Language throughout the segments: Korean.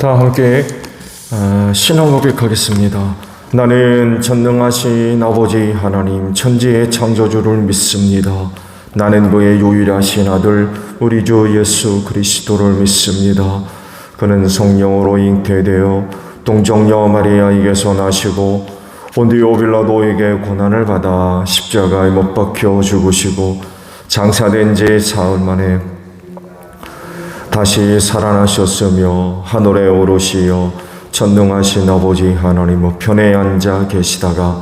다 함께 신앙 고백하겠습니다. 나는 전능하신 아버지 하나님 천지의 창조주를 믿습니다. 나는 그의 유일하신 아들 우리 주 예수 그리스도를 믿습니다. 그는 성령으로 잉태되어 동정녀 마리아에게서 나시고 본디오 빌라도에게 고난을 받아 십자가에 못 박혀 죽으시고 장사된 지 사흘 만에 다시 살아나셨으며 하늘에 오르시어 전능하신 아버지 하나님 우편에 앉아 계시다가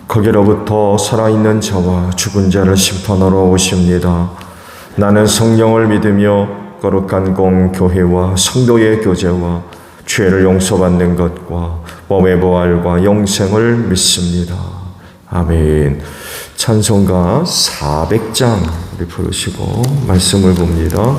거기로부터 살아있는 자와 죽은 자를 심판하러 오십니다. 나는 성령을 믿으며 거룩한 공교회와 성도의 교제와 죄를 용서받는 것과 몸의 부활과 영생을 믿습니다. 아멘. 찬송가 400장 우리 부르시고 말씀을 봅니다.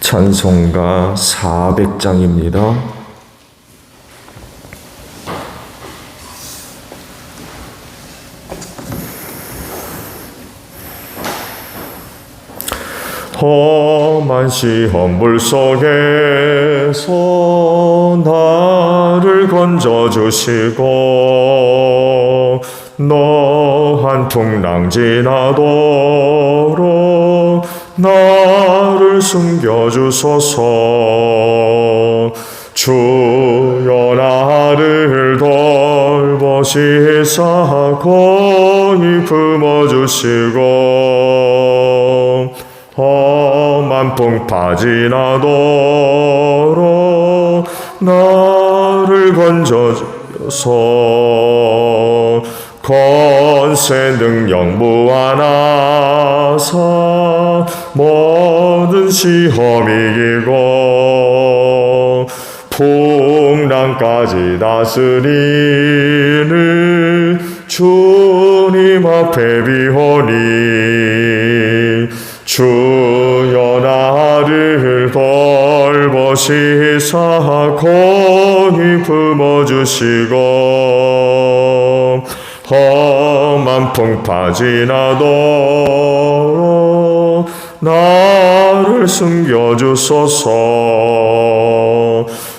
찬송가 400장입니다. 험한 시험불 속에서 나를 건져주시고 노한 풍랑 지나도록 나를 숨겨주소서. 주여 나를 돌보시사 공히 품어주시고 험한 풍파 지나도록 나를 건져주소서. 권세 능력 무한하사 모든 시험 이기고 풍랑까지 다스리는 주님 앞에 비오니 주여 나를 돌보시사 공히 품어주시고 험한 풍파 지나도록 나를 숨겨주소서.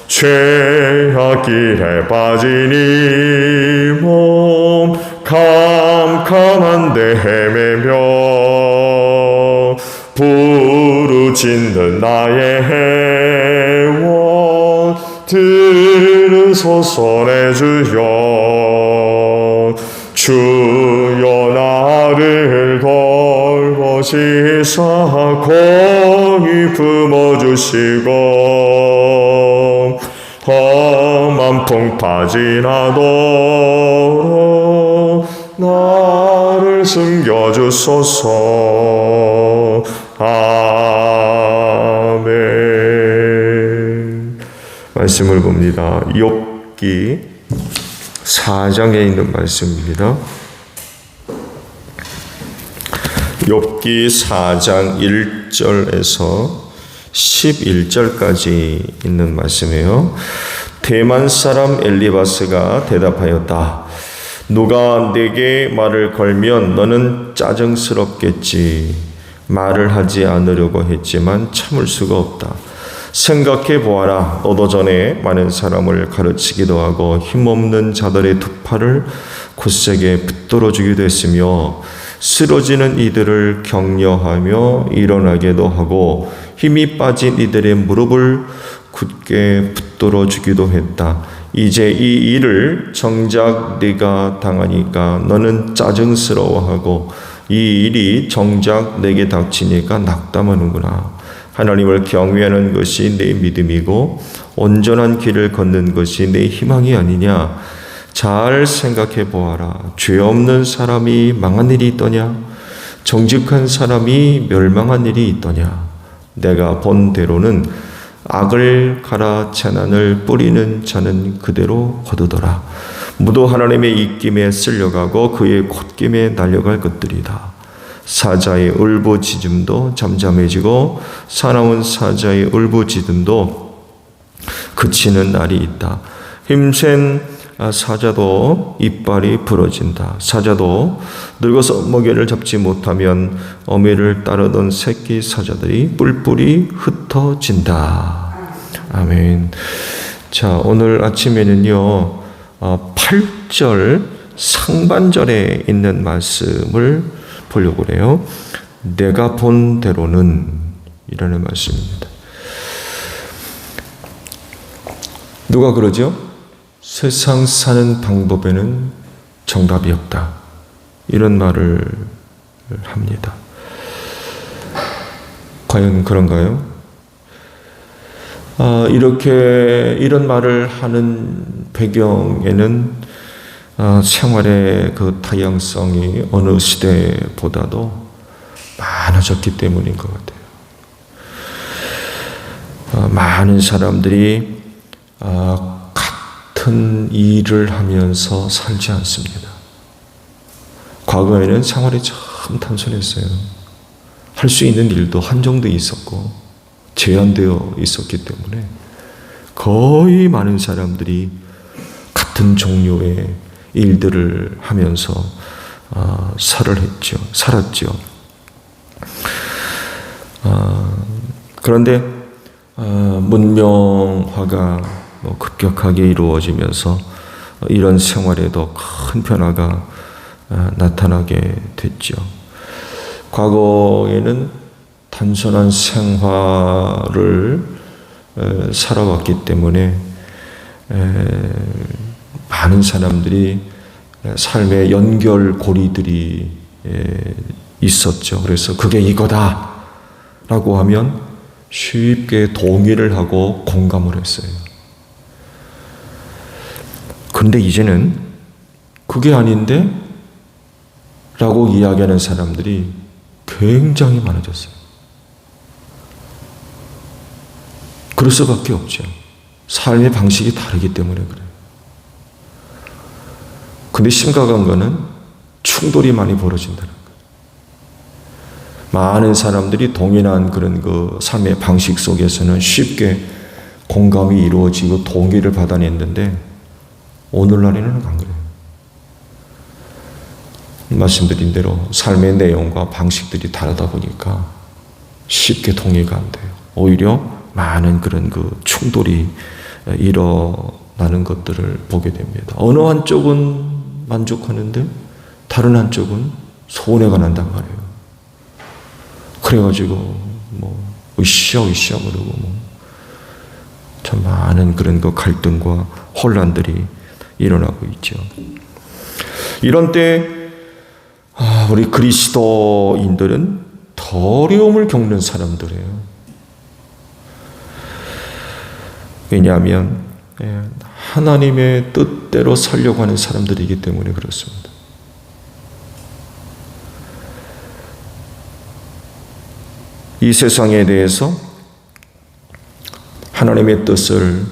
죄악길에 빠진 이 몸 캄캄한데 헤매며 부르짖는 나의 해원 들으소서 내 주여. 주여 나를 돌보시사 공히 품어주시고 험한 풍파 지나도록 나를 숨겨주소서. 아멘. 말씀을 봅니다. 욥기 4장에 있는 말씀입니다. 욥기 4장 1절에서 11절까지 있는 말씀이에요. 대만 사람 엘리바스가 대답하였다. 누가 내게 말을 걸면 너는 짜증스럽겠지. 말을 하지 않으려고 했지만 참을 수가 없다. 생각해 보아라. 너도 전에 많은 사람을 가르치기도 하고 힘없는 자들의 두 팔을 곧세게 붙들어 주기도 했으며 쓰러지는 이들을 격려하며 일어나게도 하고 힘이 빠진 이들의 무릎을 굳게 붙들어 주기도 했다. 이제 이 일을 정작 네가 당하니까 너는 짜증스러워하고 이 일이 정작 내게 닥치니까 낙담하는구나. 하나님을 경외하는 것이 내 믿음이고 온전한 길을 걷는 것이 내 희망이 아니냐. 잘 생각해 보아라. 죄 없는 사람이 망한 일이 있더냐? 정직한 사람이 멸망한 일이 있더냐? 내가 본 대로는 악을 갈아 재난을 뿌리는 자는 그대로 거두더라. 무도 하나님의 입김에 쓸려가고 그의 콧김에 날려갈 것들이다. 사자의 울부짖음도 잠잠해지고 사나운 사자의 울부짖음도 그치는 날이 있다. 힘센 사자도 이빨이 부러진다. 사자도 늙어서 먹이를 잡지 못하면 어미를 따르던 새끼 사자들이 뿔뿔이 흩어진다. 아멘. 자, 오늘 아침에는요, 8절 상반절에 있는 말씀을 보려고 해요. 내가 본 대로는 이라는 말씀입니다. 누가 그러죠? 세상 사는 방법에는 정답이 없다. 이런 말을 합니다. 과연 그런가요? 이런 말을 하는 배경에는 생활의 그 다양성이 어느 시대보다도 많아졌기 때문인 것 같아요. 많은 사람들이 같은 일을 하면서 살지 않습니다. 과거에는 생활이 참 단순했어요. 할 수 있는 일도 한정돼 있었고 제한되어 있었기 때문에 거의 많은 사람들이 같은 종류의 일들을 하면서 살았죠. 그런데 문명화가 급격하게 이루어지면서 이런 생활에도 큰 변화가 나타나게 됐죠. 과거에는 단순한 생활을 살아왔기 때문에 많은 사람들이 삶의 연결고리들이 있었죠. 그래서 그게 이거다 라고 하면 쉽게 동의를 하고 공감을 했어요. 근데 이제는 그게 아닌데? 라고 이야기하는 사람들이 굉장히 많아졌어요. 그럴 수밖에 없죠. 삶의 방식이 다르기 때문에 그래요. 근데 심각한 거는 충돌이 많이 벌어진다는 거예요. 많은 사람들이 동일한 그런 그 삶의 방식 속에서는 쉽게 공감이 이루어지고 동의를 받아냈는데 오늘날에는 안 그래요. 말씀드린 대로 삶의 내용과 방식들이 다르다 보니까 쉽게 동의가 안 돼요. 오히려 많은 그런 그 충돌이 일어나는 것들을 보게 됩니다. 어느 한쪽은 만족하는데 다른 한쪽은 손해가 난단 말이에요. 그래가지고 으쌰으쌰 그러고 참 많은 그런 그 갈등과 혼란들이 일어나고 있죠. 이런 때 우리 그리스도인들은 더 어려움을 겪는 사람들이에요. 왜냐하면 하나님의 뜻대로 살려고 하는 사람들이기 때문에 그렇습니다. 이 세상에 대해서 하나님의 뜻을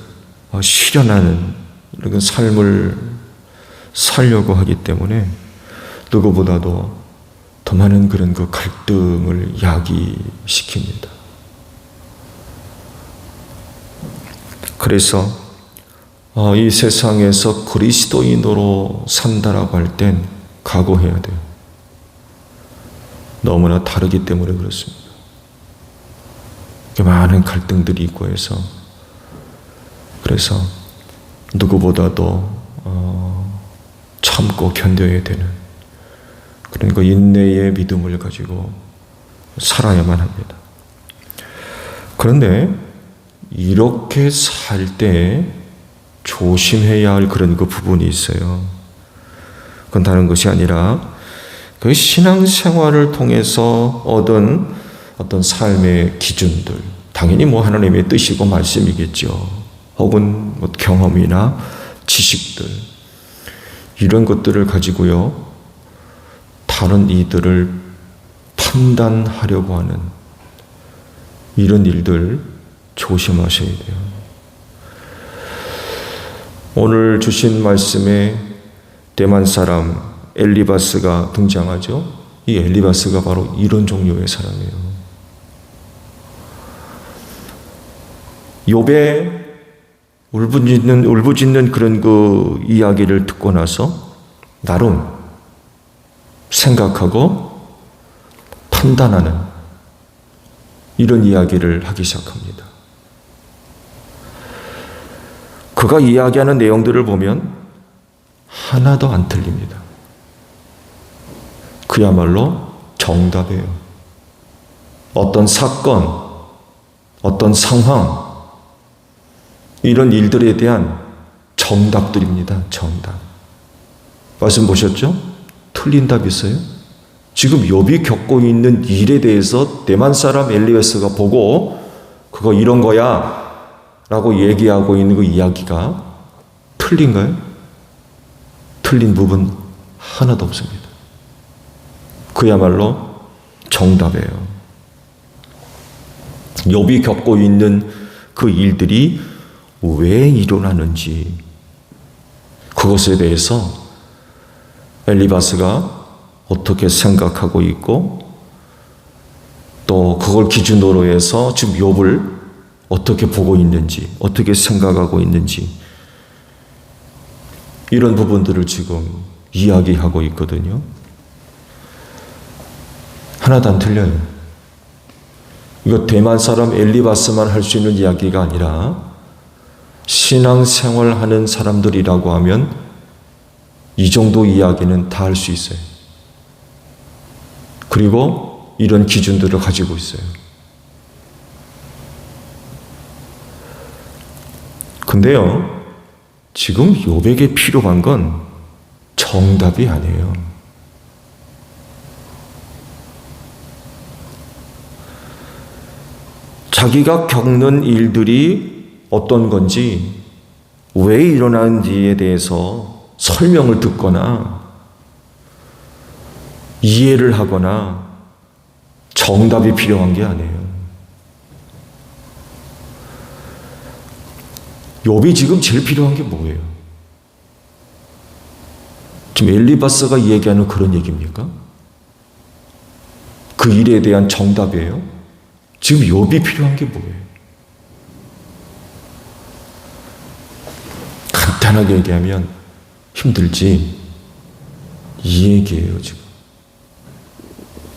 실현하는 이런 삶을 살려고 하기 때문에 누구보다도 더 많은 그런 그 갈등을 야기시킵니다. 그래서 이 세상에서 그리스도인으로 산다라고 할 땐 각오해야 돼요. 너무나 다르기 때문에 그렇습니다. 많은 갈등들이 있고 해서 그래서 누구보다도 참고 견뎌야 되는 그런 그 인내의 믿음을 가지고 살아야만 합니다. 그런데 이렇게 살 때 조심해야 할 그런 그 부분이 있어요. 그건 다른 것이 아니라 그 신앙생활을 통해서 얻은 어떤 삶의 기준들, 당연히 하나님의 뜻이고 말씀이겠죠. 혹은 경험이나 지식들, 이런 것들을 가지고요, 다른 이들을 판단하려고 하는 이런 일들 조심하셔야 돼요. 오늘 주신 말씀에 대만 사람 엘리바스가 등장하죠. 이 엘리바스가 바로 이런 종류의 사람이에요. 욥의 울부짖는 그런 그 이야기를 듣고 나서 나름 생각하고 판단하는 이런 이야기를 하기 시작합니다. 그가 이야기하는 내용들을 보면 하나도 안 틀립니다. 그야말로 정답이에요. 어떤 사건, 어떤 상황, 이런 일들에 대한 정답들입니다. 정답. 말씀 보셨죠? 틀린 답 있어요? 지금 욥이 겪고 있는 일에 대해서 대만 사람 엘리바스가 보고 그거 이런 거야 라고 얘기하고 있는 그 이야기가 틀린가요? 틀린 부분 하나도 없습니다. 그야말로 정답이에요. 욥이 겪고 있는 그 일들이 왜 일어나는지 그것에 대해서 엘리바스가 어떻게 생각하고 있고 또 그걸 기준으로 해서 지금 욥을 어떻게 보고 있는지 어떻게 생각하고 있는지 이런 부분들을 지금 이야기하고 있거든요. 하나도 안 틀려요. 이거 대만 사람 엘리바스만 할 수 있는 이야기가 아니라 신앙생활 하는 사람들이라고 하면 이 정도 이야기는 다 할 수 있어요. 그리고 이런 기준들을 가지고 있어요. 근데요, 지금 욥에게 필요한 건 정답이 아니에요. 자기가 겪는 일들이 어떤 건지, 왜 일어나는지에 대해서 설명을 듣거나 이해를 하거나 정답이 필요한 게 아니에요. 욥이 지금 제일 필요한 게 뭐예요? 지금 엘리바스가 얘기하는 그런 얘기입니까? 그 일에 대한 정답이에요? 지금 욥이 필요한 게 뭐예요? 간단하게 얘기하면 힘들지 이 얘기예요. 지금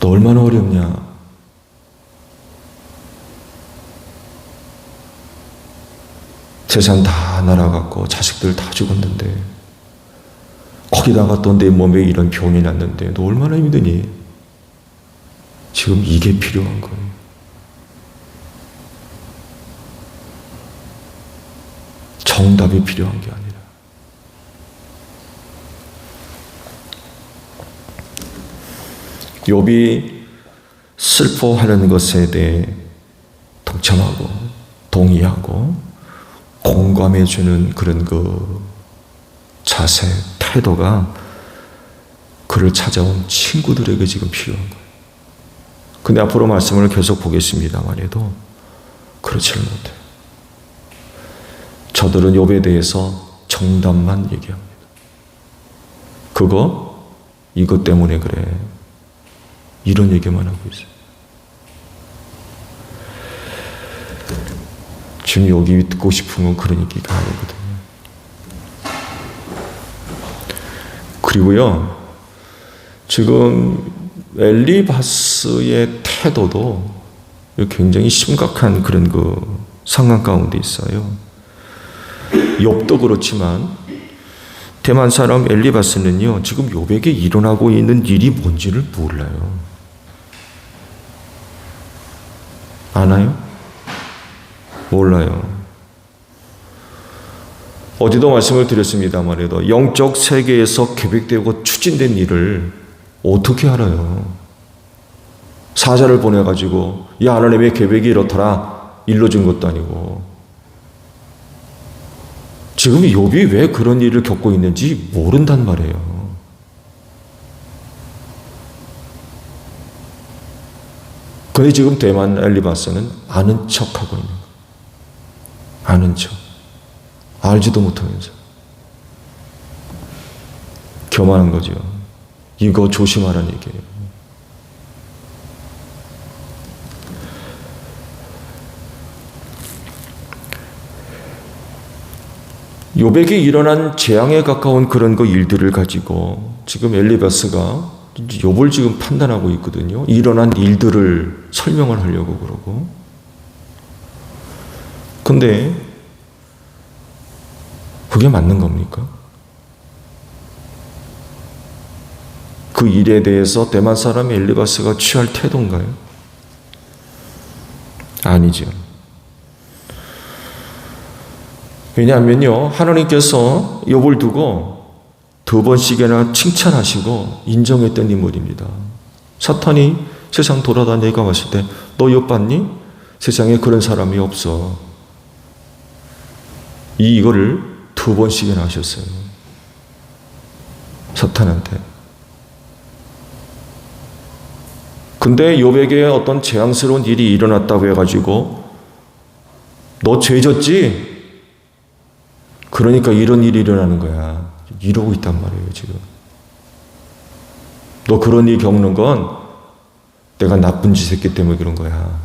너 얼마나 어렵냐? 세상 다 날아갔고 자식들 다 죽었는데 거기다가 또 내 몸에 이런 병이 났는데 너 얼마나 힘드니? 지금 이게 필요한 거예요. 정답이 필요한 게 아니라. 욥이 슬퍼하는 것에 대해 동참하고 동의하고 공감해주는 그런 그 자세, 태도가 그를 찾아온 친구들에게 지금 필요한 거예요. 근데 앞으로 말씀을 계속 보겠습니다만 해도 그렇지를 못해요. 저들은 욥에 대해서 정답만 얘기합니다. 그거, 이것 때문에 그래. 이런 얘기만 하고 있어요. 지금 여기 듣고 싶은 건 그런 얘기가 아니거든요. 그리고요, 지금 엘리바스의 태도도 굉장히 심각한 그런 그 상황 가운데 있어요. 욥도 그렇지만 대만 사람 엘리바스는요, 지금 욥에게 일어나고 있는 일이 뭔지를 몰라요. 아나요? 몰라요. 어제도 말씀을 드렸습니다만 해도 영적 세계에서 계획되고 추진된 일을 어떻게 알아요? 사자를 보내가지고 야 하나님의 계획이 이렇더라 일러준 것도 아니고. 지금 욥이 왜 그런 일을 겪고 있는지 모른단 말이에요. 근데 지금 대만 엘리바스는 아는 척하고 있는 거예요. 아는 척. 알지도 못하면서. 교만한 거죠. 이거 조심하라는 얘기예요. 욥에게 일어난 재앙에 가까운 그런 일들을 가지고 지금 엘리바스가 욥을 지금 판단하고 있거든요. 일어난 일들을 설명을 하려고 그러고. 근데 그게 맞는 겁니까? 그 일에 대해서 대만 사람 엘리바스가 취할 태도인가요? 아니죠. 왜냐하면요, 하나님께서 욥을 두고 2번씩이나 칭찬하시고 인정했던 인물입니다. 사탄이 세상 돌아다니가 왔을 때 너 욥 봤니? 세상에 그런 사람이 없어. 이거를 2번씩이나 하셨어요. 사탄한테. 근데 욥에게 어떤 재앙스러운 일이 일어났다고 해가지고 너 죄졌지? 그러니까 이런 일이 일어나는 거야. 이러고 있단 말이에요, 지금. 너 그런 일 겪는 건 내가 나쁜 짓 했기 때문에 그런 거야.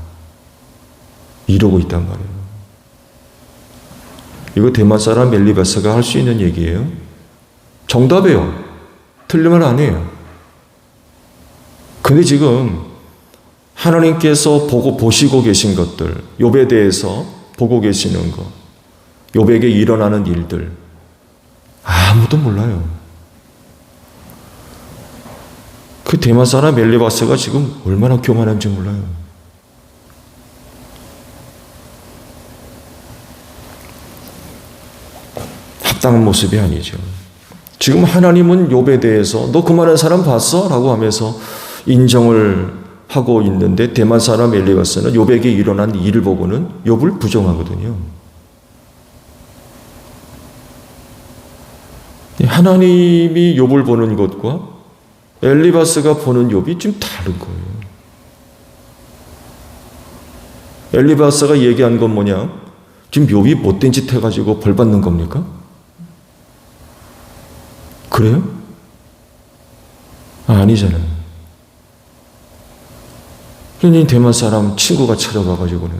이러고 있단 말이에요. 이거 대만 사람 엘리바스가 할 수 있는 얘기예요. 정답이에요. 틀리면 안 해요. 근데 지금 하나님께서 보시고 계신 것들, 욥에 대해서 보고 계시는 것, 욥에게 일어나는 일들 아무도 몰라요. 그 대만 사람 엘리바스가 지금 얼마나 교만한지 몰라요. 합당한 모습이 아니죠. 지금 하나님은 욥에 대해서 너 그 많은 사람 봤어? 라고 하면서 인정을 하고 있는데 대만 사람 엘리바스는 욥에게 일어난 일을 보고는 욥을 부정하거든요. 하나님이 욥을 보는 것과 엘리바스가 보는 욥이 좀 다른 거예요. 엘리바스가 얘기한 건 뭐냐? 지금 욥이 못된 짓 해가지고 벌 받는 겁니까? 그래요? 아니잖아요. 그러니 대만 사람 친구가 찾아가가지고는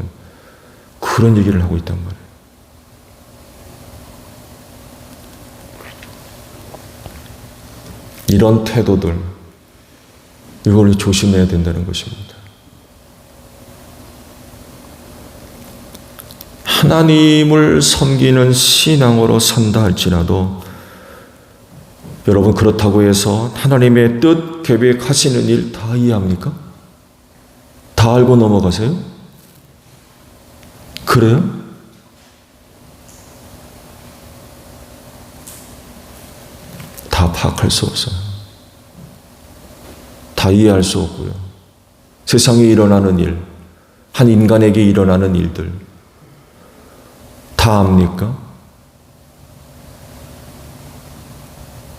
그런 얘기를 하고 있단 말이에요. 이런 태도들, 이걸 조심해야 된다는 것입니다. 하나님을 섬기는 신앙으로 산다 할지라도 여러분 그렇다고 해서 하나님의 뜻, 계획하시는 일 다 이해합니까? 다 알고 넘어가세요? 그래요? 다 파악할 수 없어요. 다 이해할 수 없고요. 세상에 일어나는 일, 한 인간에게 일어나는 일들 다 압니까?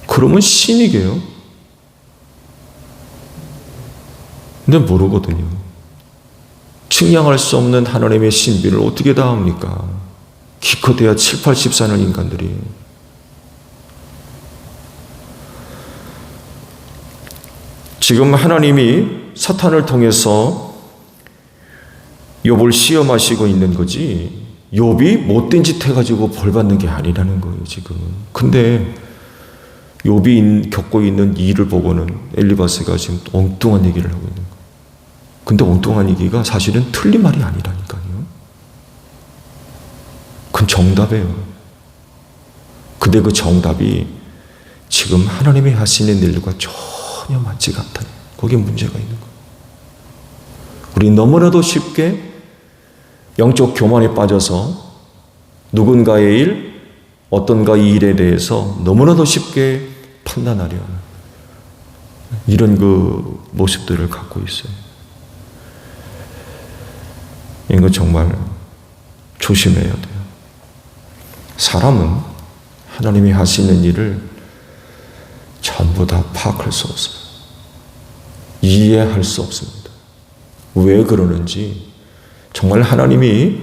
그러면 신이게요? 근데 모르거든요. 측량할 수 없는 하나님의 신비를 어떻게 다 압니까? 기껏해야 7, 80 사는 인간들이. 지금 하나님이 사탄을 통해서 욥을 시험하시고 있는 거지 욥이 못된 짓 해가지고 벌 받는 게 아니라는 거예요, 지금. 근데 욥이 겪고 있는 일을 보고는 엘리바스가 지금 엉뚱한 얘기를 하고 있는 거예요. 근데 엉뚱한 얘기가 사실은 틀린 말이 아니라니까요. 그건 정답이에요. 근데 그 정답이 지금 하나님이 하시는 일과 전혀 맞지가 않다. 거기에 문제가 있는 거예요. 우리 너무나도 쉽게 영적 교만에 빠져서 누군가의 일, 어떤가의 일에 대해서 너무나도 쉽게 판단하려 이런 그 모습들을 갖고 있어요. 이거 정말 조심해야 돼요. 사람은 하나님이 하시는 일을 전부 다 파악할 수 없어요. 이해할 수 없습니다. 왜 그러는지 정말 하나님이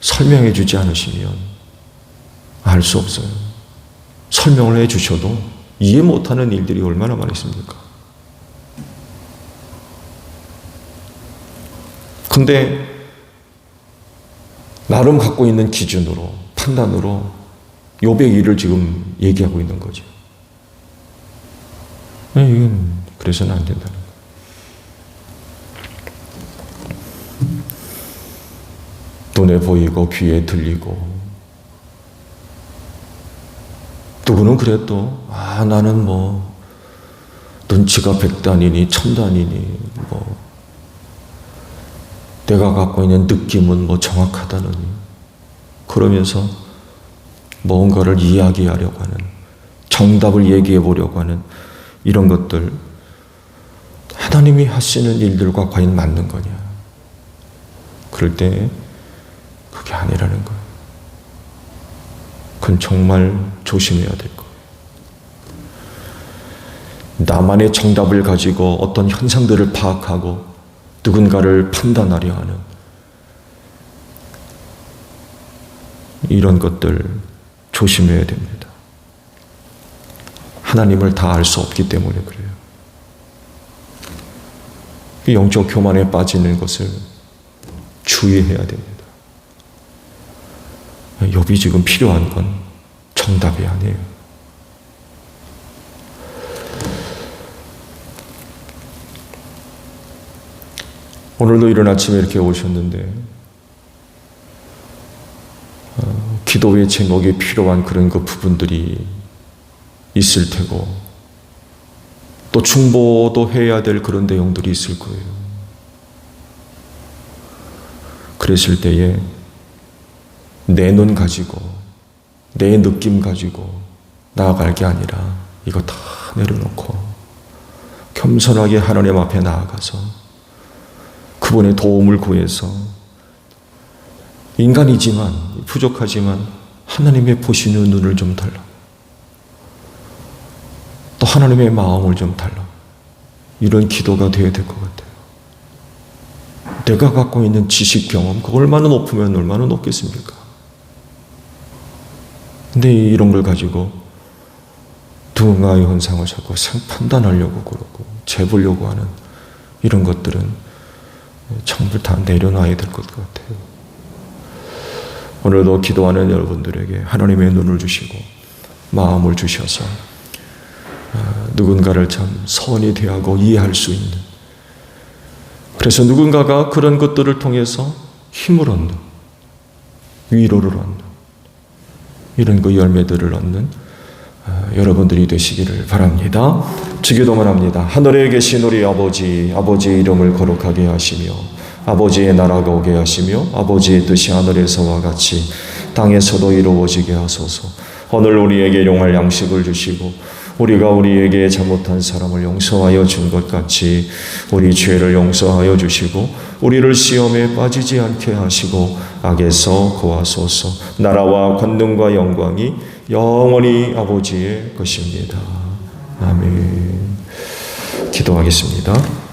설명해 주지 않으시면 알 수 없어요. 설명을 해 주셔도 이해 못하는 일들이 얼마나 많이 있습니까? 근데 나름 갖고 있는 기준으로, 판단으로 욥의 일을 지금 얘기하고 있는 거죠. 이건 그래서는 안 된다는 거예요. 눈에 보이고 귀에 들리고, 누구는 그래도 나는 뭐 눈치가 100단이니 1000단이니 뭐 내가 갖고 있는 느낌은 뭐 정확하다느니, 그러면서 뭔가를 이야기하려고 하는, 정답을 얘기해 보려고 하는 이런 것들, 하나님이 하시는 일들과 과연 맞는 거냐? 그럴 때 그게 아니라는 거예요. 그건 정말 조심해야 될 거예요. 나만의 정답을 가지고 어떤 현상들을 파악하고 누군가를 판단하려 하는 이런 것들 조심해야 됩니다. 하나님을 다 알 수 없기 때문에 그래요. 영적 교만에 빠지는 것을 주의해야 됩니다. 욥이 지금 필요한 건 정답이 아니에요. 오늘도 이른 아침에 이렇게 오셨는데 기도의 제목에 필요한 그런 그 부분들이 있을 테고, 또 중보도 해야 될 그런 내용들이 있을 거예요. 그랬을 때에 내 눈 가지고 내 느낌 가지고 나아갈 게 아니라 이거 다 내려놓고 겸손하게 하나님 앞에 나아가서 그분의 도움을 구해서, 인간이지만 부족하지만 하나님의 보시는 눈을 좀 달라, 또 하나님의 마음을 좀 달라, 이런 기도가 되어야 될 것 같아요. 내가 갖고 있는 지식 경험, 그거 얼마나 높으면 얼마나 높겠습니까? 근데 이런 걸 가지고 누군가의 현상을 자꾸 판단하려고 그러고 재보려고 하는 이런 것들은 전부 다 내려놔야 될 것 같아요. 오늘도 기도하는 여러분들에게 하나님의 눈을 주시고 마음을 주셔서 누군가를 참 선히 대하고 이해할 수 있는, 그래서 누군가가 그런 것들을 통해서 힘을 얻는, 위로를 얻는 이런 그 열매들을 얻는 여러분들이 되시기를 바랍니다. 주기도만 합니다. 하늘에 계신 우리 아버지, 아버지의 이름을 거룩하게 하시며 아버지의 나라가 오게 하시며 아버지의 뜻이 하늘에서와 같이 땅에서도 이루어지게 하소서. 오늘 우리에게 용할 양식을 주시고 우리가 우리에게 잘못한 사람을 용서하여 준 것 같이 우리 죄를 용서하여 주시고 우리를 시험에 빠지지 않게 하시고 악에서 구하소서. 나라와 권능과 영광이 영원히 아버지의 것입니다. 아멘. 기도하겠습니다.